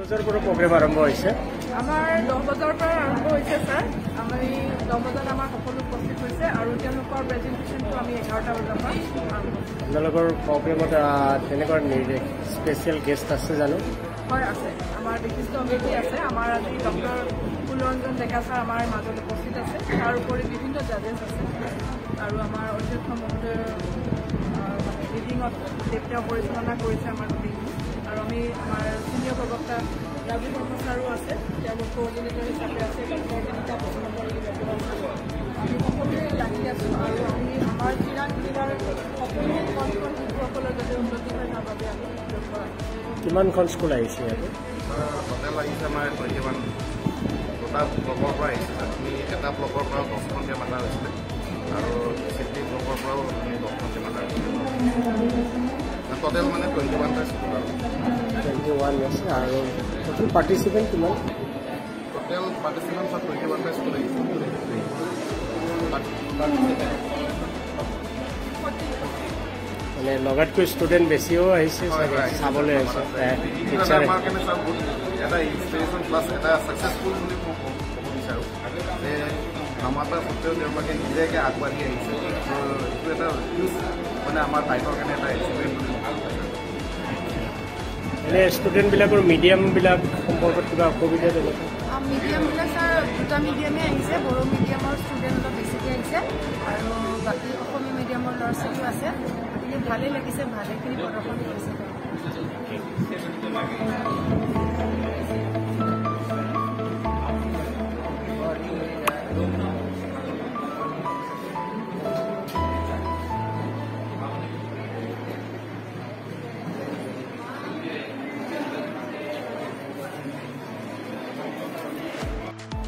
বজাৰ পৰা প্ৰগ্ৰেম আৰম্ভ হৈছে আমাৰ 10 বজাৰ পৰা আৰম্ভ হৈছে স্যাৰ আমি 10 বজাত আমাৰ সকলো উপস্থিত হৈছে আৰু তেওঁলোকৰ প্ৰেজেন্টেশনটো আমি 11টা বজাৰ পৰা আপোনালোকৰ প্ৰগ্ৰেমত তেনেকুৱা স্পেচিয়েল গেষ্ট আছে জানো হয় আছে আমাৰ বিশিষ্ট অতিথি আছে আমাৰ আজি ডক্টৰ কুলৰঞ্জন ডেকা ছাৰ আমাৰ মাজত উপস্থিত আছে তাৰ উপৰি বিভিন্ন জাজেছ আছে আৰু আমাৰ অধ্যক্ষ মহোদয় মিটিঙত তেওঁ পৰিচালনা কৰিছে আমাৰ মিটিংটো আৰু আমি আমাৰ চিনিয়ৰ প্ৰবক্তা ৰাজু শৰ্মা ছাৰো আছে তেওঁলোক কোঅৰ্ডিনেটৰ হিচাপে আছে আমি সকলোৱে লাগি আছোঁ আৰু আমি আমাৰ চিৰাং জিলাৰ সকলো কণ শিশুসকলৰ যাতে উন্নতি হয় তাৰ বাবে আমি লক্ষ্য ৰাখিছোঁ কিমানখন স্কুল আহিছে ইয়াতে হোটেল আহিছে আমাৰ 21 দুটা ব্লকৰ পৰা আহিছে আমি এটা ব্লকৰ পৰা 10খনকৈ মাতা হৈছিলে আৰু চিটি ব্লকৰ পৰাও আমি 10খনকৈ মাতা হৈছিলে টোটেল মানে 21টা স্কুল আৰু 21 আছে আৰু টোটেল পাৰ্টিচিপেণ্ট কিমান টোটেল পাৰ্টিচিপেণ্ট 21টা স্কুল আহিছে মানে লগাতকৈ ষ্টুডেণ্ট বেছিও আহিছে চাবলৈ আহিছে আমাৰ কাৰণে চব এটা ইনস্পিৰেশ্যন প্লাছ এটা ছাকচেছফুল বুলি মই ক'ব বিচাৰোঁ যে নামাতা সত্ত্বেও তেওঁলোকে নিজেকৈ আগবাঢ়ি আহিছে এইটো এটা হিউজ মানে আমাৰ টাইমৰ কাৰণে এটা এচিভমেণ্ট বুলি এনে ষ্টুডেণ্টবিলাকৰ মিডিয়ামবিলাক সম্পৰ্কত কিবা অসুবিধা তেনেকুৱা মিডিয়ামবিলাক ছাৰ দুটা মিডিয়ামে আহিছে বড়ো মিডিয়ামৰ ষ্টুডেণ্ট অলপ বেছিকৈ আহিছে আৰু বাকী অসমীয়া মিডিয়ামৰ ল'ৰা ছোৱালীও আছে গতিকে ভালেই লাগিছে ভালেখিনি প্ৰদৰ্শন কৰিছে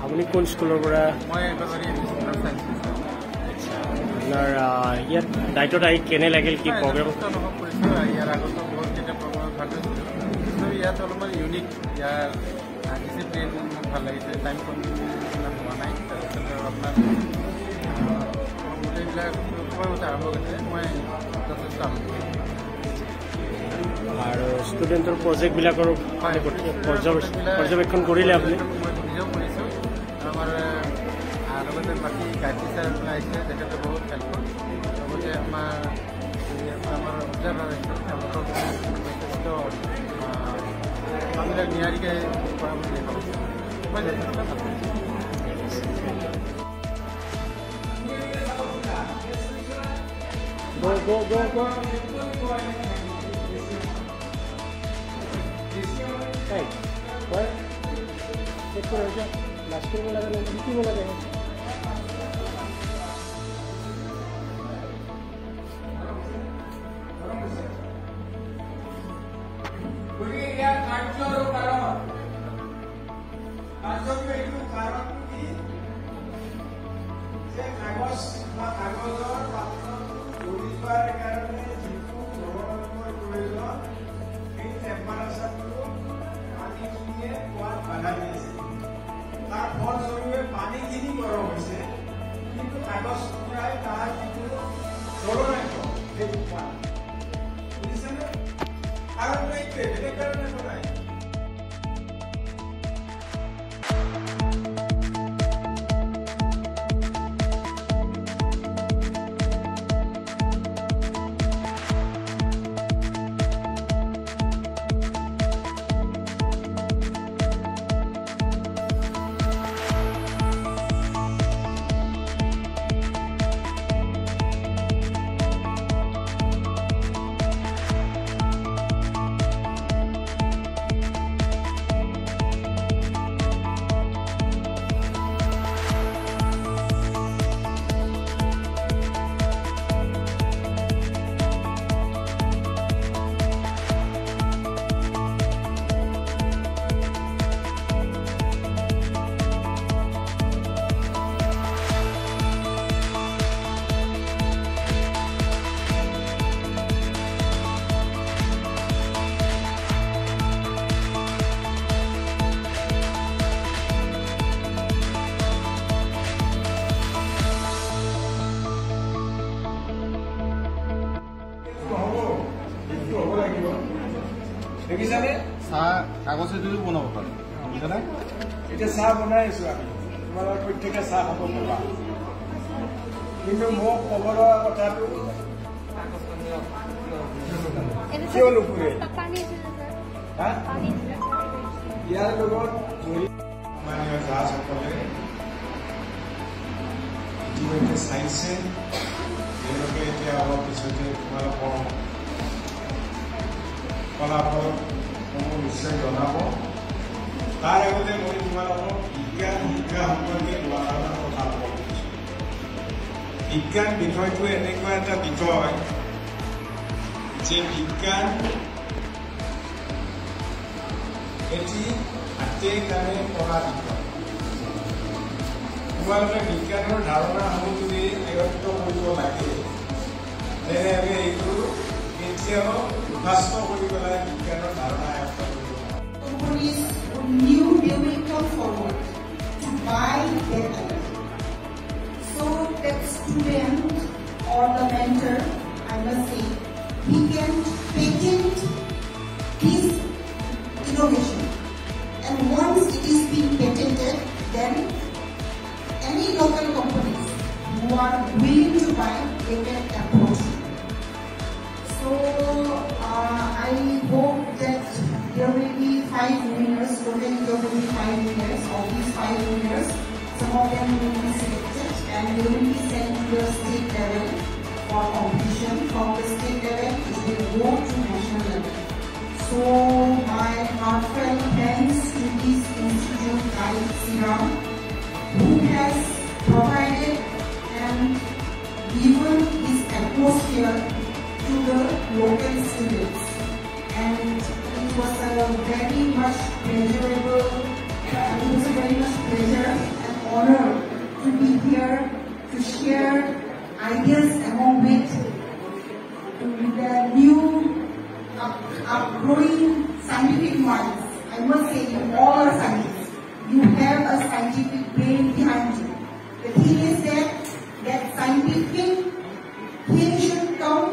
আপুনি কোন স্কুলৰ পৰা মই আপোনাৰ ইয়াত দায়িত্বত আহি কেনে লাগিল কি প্ৰগ্ৰেম অনুভৱ কৰিছোঁ ইয়াৰ আগতো বহুতকেইটা প্ৰগ্ৰেমত ভাগ লৈছিলোঁ কিন্তু ইয়াত অলপমান ইউনিক ইয়াৰ ডিচিপ্লিন মোক ভাল লাগিছে টাইম কনভিনিয়েঞ্চ হোৱা নাই তাৰপিছত আপোনাৰ গোটেইবিলাক সময়মতে আৰম্ভ কৰিছে মই যথেষ্ট আৰু ষ্টুডেণ্টৰ প্ৰজেক্টবিলাকৰ পৰ্যবেক্ষণ কৰিলে আপুনি মই নিজেও কৰিছোঁ আমাৰ লগতে বাকী গায়ত্ৰী ছাৰ আহিছে তেখেতে বহুত হেল্পফুল লগতে আমাৰ অবজাৰ্ভাৰ আহিছে তেওঁলোকক যথেষ্ট কামবিলাক নিয়াৰিকৈ কৰা বুলি দেখা পাইছোঁ মই যথেষ্ট ভাল লাষ্ট কৰিব লাগে শিকিব লাগে তাৰ ফলস্বৰূপে পানীখিনি গৰম হৈছে কিন্তু কাগজ টুকুৰাই তাৰ যিটো জলবায়ু সেইটো পোৱা বুজিছেনে কাৰণটো এইটোৱে বেলেগ কাৰণে নাই দেখিছানে চাহ কাগজে দিও বনাব পাৰোঁ বুজিছানে এতিয়া চাহ বনাই আছো আমি তোমালোকৰ প্ৰত্যেকে চাহ খাব পাবা কিন্তু মোক ক'ব লগা কথাটো কিয় নুফুৰে ইয়াৰ লগত মাননীয় জাজসকলে ইতিমধ্যে চাইছে তেওঁলোকে এতিয়া অলপ পিছতে তোমালোকৰ ফলাফলসমূহ নিশ্চয় জনাব তাৰ আগতে মই তোমালোকক বিজ্ঞান শিক্ষা সম্পৰ্কে দুআষাৰমান কথা ক'ব খুজিছোঁ বিজ্ঞান বিষয়টো এনেকুৱা এটা বিষয় যে বিজ্ঞান এটি হাতে কামে কৰা বিষয় তোমালোকে বিজ্ঞানৰ ধাৰণাসমূহ যদি আয়ত্ত কৰিব লাগে তেনেহ'লে এইটো এতিয়াও বিকাশ কৰি পেলাই বিজ্ঞানৰ ধাৰণা আয়ত্ত কৰিব লাগে Companies knew they will come forward to buy better. So that student or the mentor, I must say, he can patent his innovation. And once it is being patented, then any local companies who are willing to buy, they can approach you. So I hope that there will be 5 winners, totally there will be 5 winners. Of these 5 winners, some of them will be selected and they will be sent to the state level for competition. From the state level, it will go to national level. So my heartfelt thanks to this institute, Guide Siram, who has provided and given this atmosphere to the local students. And it was a very much pleasurable, it was a very much pleasure and honor to be here to share ideas among with the new upgrowing scientific minds. I must say you all are scientists. You have a scientific brain behind you. The thing is that scientific thing should come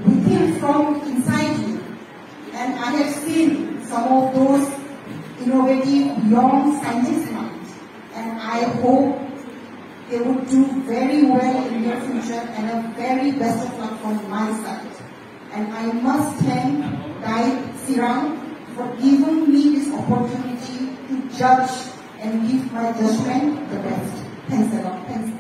within from inside you. And I have seen some of those innovative young scientists' minds. And I hope they would do very well in their future and a very best of luck from my side. And I must thank Guide Siram for giving me this opportunity to judge and give my judgment the best. Thanks a lot. Thanks.